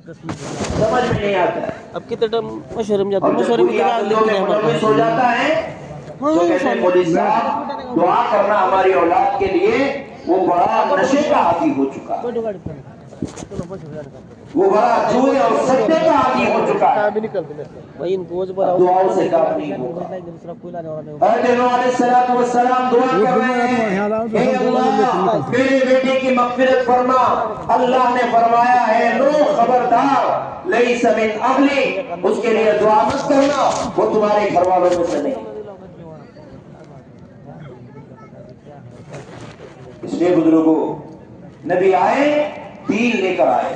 سمجھ میں نہیں آتا ہے. اب کتنے ٹائم مشورے میں جاتے ہیں, مشورے میں ملوث ہو جاتا ہے تو کہتے ہیں مولوی صاحب دعا کرنا ہماری اولاد کے لیے, وہ بڑا نشے کا عادی ہو چکا ہے, وہ بڑا جوئے اور سٹے کا عادی ہو چکا ہے, دعاؤں سے کام نہیں ہوگا. حضرت نوح علیہ السلام دعا کر رہے ہیں, اے اللہ میرے بیٹے کی مغفرت فرما. اللہ نے فرمایا ہے نوح خبردار, لیس من اہلی, اس کے لیے دعا مت کرنا, وہ تمہارے گھر والوں میں سے نہیں. اس لیے بزرگوں, نبی آئے دین لے کر آئے,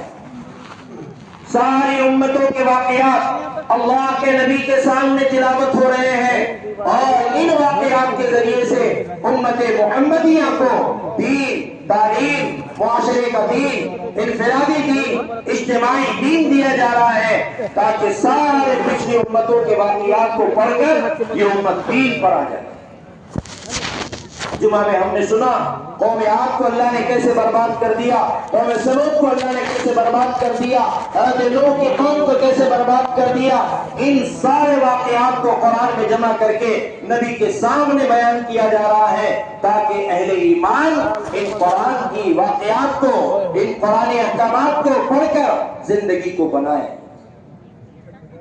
ساری امتوں کے واقعات اللہ کے نبی کے سامنے تلاوت ہو رہے ہیں, اور ان واقعات کے ذریعے سے امت محمدیہ کو دین, تعلیم, معاشرے کا دین, انفرادی دین, اجتماعی دین دیا جا رہا ہے, تاکہ سارے پچھلی امتوں کے واقعات کو پڑھ کر یہ امت دین پر آ جائے. جمعہ میں ہم نے سنا قوم عاد کو اللہ نے کیسے برباد کر دیا, قوم سمود کو اللہ نے کیسے برباد کر دیا, حضرت نوح کی قوم کو کیسے برباد کر دیا. ان سارے واقعات کو قرآن میں جمع کر کے نبی کے سامنے بیان کیا جا رہا ہے, تاکہ اہل ایمان ان قرآن کی واقعات کو, ان قرآنی احکامات کو پڑھ کر زندگی کو بنائیں.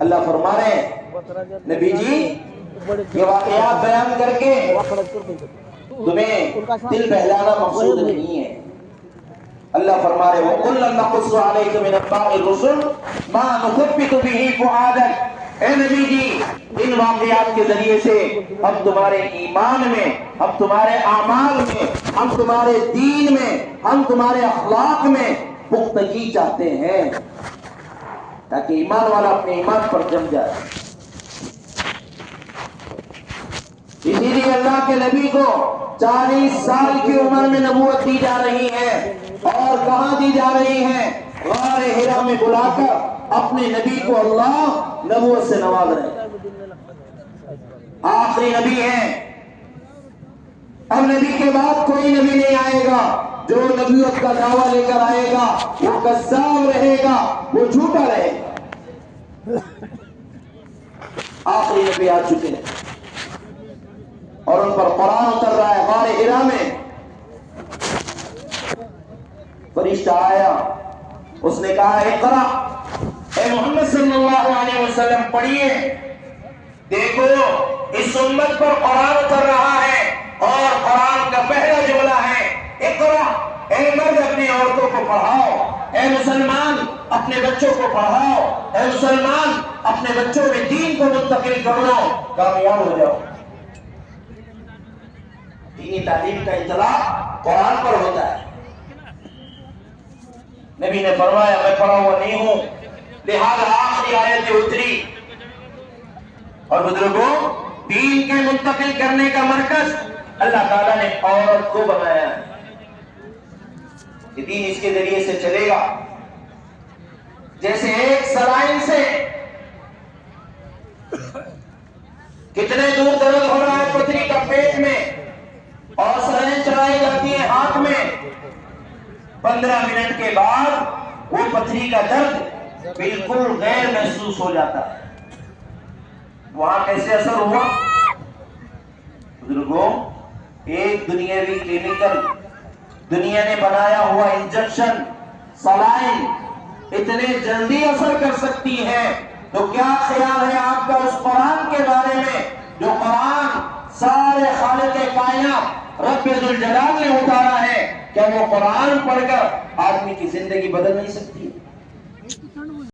اللہ فرما رہے ہیں نبی جی یہ واقعات بیان کر کے تمہیں دل بہلانا مقصود نہیں ہے. اللہ فرما رہے وَقُلًا نَقُصُّ عَلَيْكَ مِنَ أَنبَاءِ الرُّسُلِ مَا نُثَبِّتُ بِهِ فُؤَادَكَ. اے نبی جی ان واقعات کے ذریعے سے ہم تمہارے ایمان میں, ہم تمہارے اعمال میں, ہم تمہارے دین میں, ہم تمہارے اخلاق میں پختگی چاہتے ہیں, تاکہ ایمان والا اپنے ایمان پر جم جائے. اسی لیے اللہ کے نبی کو 40 سال کی عمر میں نبوت دی جا رہی ہے, اور کہاں دی جا رہی ہے؟ غار حرا میں بلا کر اپنے نبی کو اللہ نبوت سے نواز رہے ہیں. آخری نبی ہیں, اب نبی کے بعد کوئی نبی نہیں آئے گا. جو نبوت کا دعویٰ لے کر آئے گا وہ کذاب رہے گا, وہ جھوٹا رہے گا. آخری نبی آ چکے ہیں اور ان پر قرآن اتر رہا ہے. غار حرا میں فرشتہ آیا, اس نے کہا اقرا, اے محمد صلی اللہ علیہ وسلم پڑھیے, دیکھو اس امت پر قرآن اتر رہا ہے, اور قرآن کا پہلا جملہ ہے اقرا. اے مرد اپنی عورتوں کو پڑھاؤ, اے مسلمان اپنے بچوں کو پڑھاؤ, اے مسلمان اپنے بچوں میں دین کو منتقل کرو, کامیاب ہو جاؤ. دینی تعلیم کا اطلاع قرآن پر ہوتا ہے. نبی نے فرمایا میں پڑھا ہوا نہیں ہوں, لہذا آخری آیت اتری. اور بزرگوں دین کے منتقل کرنے کا مرکز اللہ تعالیٰ نے عورت کو بنایا ہے. یہ دین اس کے ذریعے سے چلے گا. جیسے ایک سلائن سے کتنے دور درد ہو رہا ہے پتھری کا پیٹ میں, اور سلائن چلائی جاتی ہے ہاتھ میں, 15 منٹ کے بعد وہ پتھری کا درد بالکل غیر محسوس ہو جاتا ہے. وہاں کیسے اثر ہوا؟ بزرگوں ایک دنیاوی کلینکل, دنیا نے بنایا ہوا انجیکشن, سلائن اتنے جلدی اثر کر سکتی ہے, تو کیا خیال ہے آپ کا اس قرآن کے بارے میں جو قرآن سارے خالق کائنات رب ذوالجلال نے اتارا ہے؟ کیا وہ قرآن پڑھ کر آدمی کی زندگی بدل نہیں سکتی؟